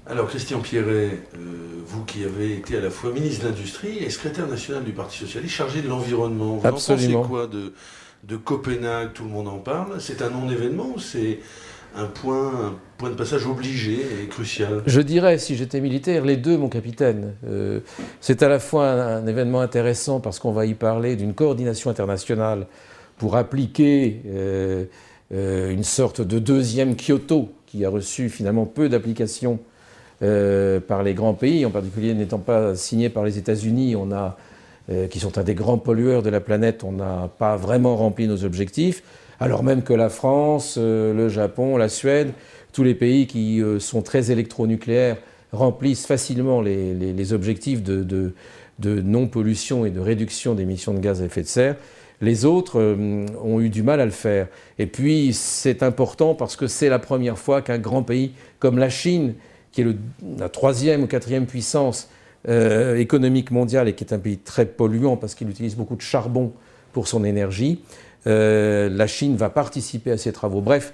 Alors, Christian Pierret, vous qui avez été à la fois ministre de l'Industrie et secrétaire national du Parti Socialiste chargé de l'environnement, vous en pensez Absolument. quoi de Copenhague? Tout le monde en parle. C'est un non-événement ou c'est un point de passage obligé et crucial? Je dirais, si j'étais militaire, les deux, mon capitaine. C'est à la fois un événement intéressant parce qu'on va y parler d'une coordination internationale pour appliquer une sorte de deuxième Kyoto qui a reçu finalement peu d'applications par les grands pays, en particulier n'étant pas signé par les États-Unis, qui sont un des grands pollueurs de la planète, on n'a pas vraiment rempli nos objectifs, alors même que la France, le Japon, la Suède, tous les pays qui sont très électronucléaires remplissent facilement les objectifs de non-pollution et de réduction d'émissions de gaz à effet de serre. Les autres ont eu du mal à le faire. Et puis c'est important parce que c'est la première fois qu'un grand pays comme la Chine, qui est la troisième ou quatrième puissance économique mondiale et qui est un pays très polluant parce qu'il utilise beaucoup de charbon pour son énergie, la Chine va participer à ces travaux. Bref,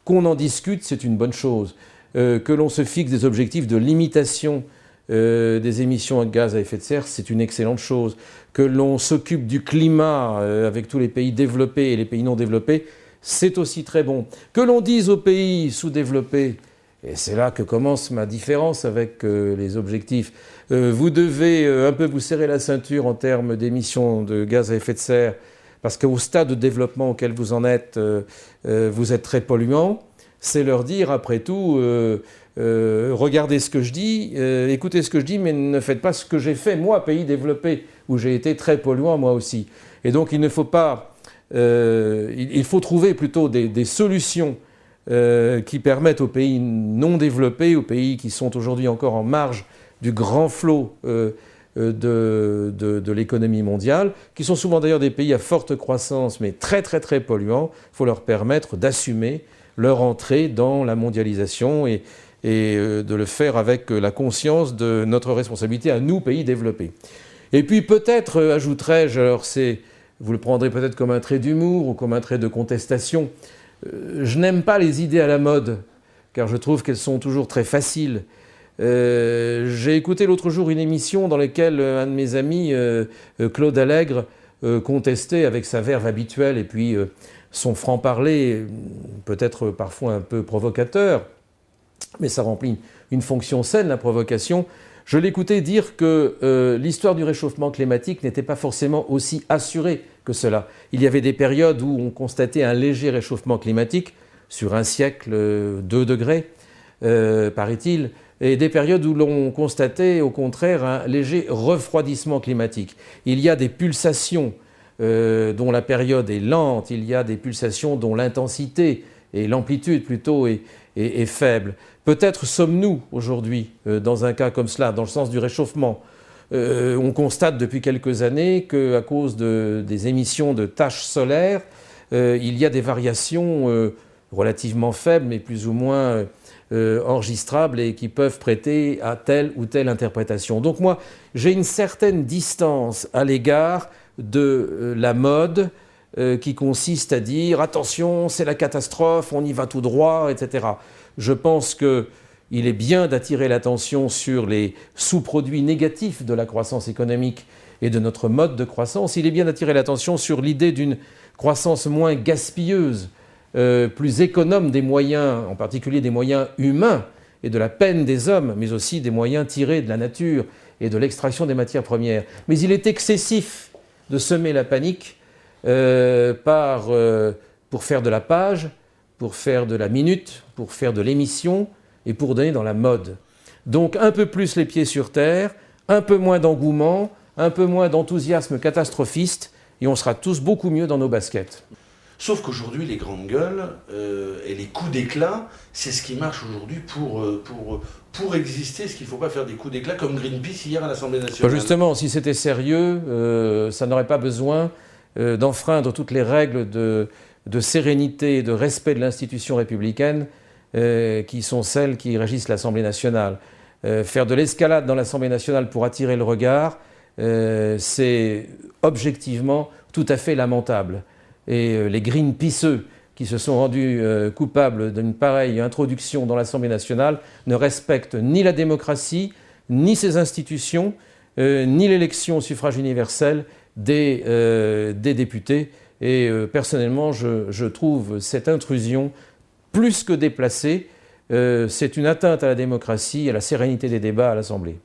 qu'on en discute, c'est une bonne chose. Que l'on se fixe des objectifs de limitation des émissions de gaz à effet de serre, c'est une excellente chose. Que l'on s'occupe du climat avec tous les pays développés et les pays non développés, c'est aussi très bon. Que l'on dise aux pays sous-développés, et c'est là que commence ma différence avec les objectifs, vous devez un peu vous serrer la ceinture en termes d'émissions de gaz à effet de serre, parce qu'au stade de développement auquel vous en êtes, vous êtes très polluant. C'est leur dire, après tout, regardez ce que je dis, écoutez ce que je dis, mais ne faites pas ce que j'ai fait, moi, pays développé, où j'ai été très polluant, moi aussi. Et donc, il ne faut pas... il faut trouver plutôt des solutions qui permettent aux pays non développés, aux pays qui sont aujourd'hui encore en marge du grand flot de l'économie mondiale, qui sont souvent d'ailleurs des pays à forte croissance, mais très très très polluants. Il faut leur permettre d'assumer leur entrée dans la mondialisation et de le faire avec la conscience de notre responsabilité à nous, pays développés. Et puis peut-être, ajouterais-je, alors vous le prendrez peut-être comme un trait d'humour ou comme un trait de contestation, je n'aime pas les idées à la mode, car je trouve qu'elles sont toujours très faciles. J'ai écouté l'autre jour une émission dans laquelle un de mes amis, Claude Allègre, contestait avec sa verve habituelle et puis son franc-parler, peut-être parfois un peu provocateur, mais ça remplit une fonction saine, la provocation. Je l'écoutais dire que l'histoire du réchauffement climatique n'était pas forcément aussi assurée que cela. Il y avait des périodes où on constatait un léger réchauffement climatique, sur un siècle, 2 degrés, paraît-il, et des périodes où l'on constatait au contraire un léger refroidissement climatique. Il y a des pulsations dont la période est lente, il y a des pulsations dont l'intensité et l'amplitude plutôt est faible. Peut-être sommes-nous aujourd'hui dans un cas comme cela, dans le sens du réchauffement. On constate depuis quelques années qu'à cause des émissions de taches solaires, il y a des variations relativement faibles, mais plus ou moins enregistrables et qui peuvent prêter à telle ou telle interprétation. Donc moi, j'ai une certaine distance à l'égard de la mode qui consiste à dire « attention, c'est la catastrophe, on y va tout droit », etc. Je pense qu'il est bien d'attirer l'attention sur les sous-produits négatifs de la croissance économique et de notre mode de croissance. Il est bien d'attirer l'attention sur l'idée d'une croissance moins gaspilleuse, plus économe des moyens, en particulier des moyens humains et de la peine des hommes, mais aussi des moyens tirés de la nature et de l'extraction des matières premières. Mais il est excessif de semer la panique pour faire de la page, pour faire de la minute, pour faire de l'émission et pour donner dans la mode. Donc un peu plus les pieds sur terre, un peu moins d'engouement, un peu moins d'enthousiasme catastrophiste et on sera tous beaucoup mieux dans nos baskets. Sauf qu'aujourd'hui, les grandes gueules et les coups d'éclat, c'est ce qui marche aujourd'hui pour exister. Est-ce qu'il ne faut pas faire des coups d'éclat comme Greenpeace hier à l'Assemblée nationale? Justement, si c'était sérieux, ça n'aurait pas besoin d'enfreindre toutes les règles de sérénité et de respect de l'institution républicaine qui sont celles qui régissent l'Assemblée nationale. Faire de l'escalade dans l'Assemblée nationale pour attirer le regard, c'est objectivement tout à fait lamentable. Et les Greenpeaceux qui se sont rendus coupables d'une pareille introduction dans l'Assemblée nationale ne respectent ni la démocratie, ni ses institutions, ni l'élection au suffrage universel des députés. Et personnellement, je trouve cette intrusion plus que déplacée. C'est une atteinte à la démocratie, à la sérénité des débats à l'Assemblée.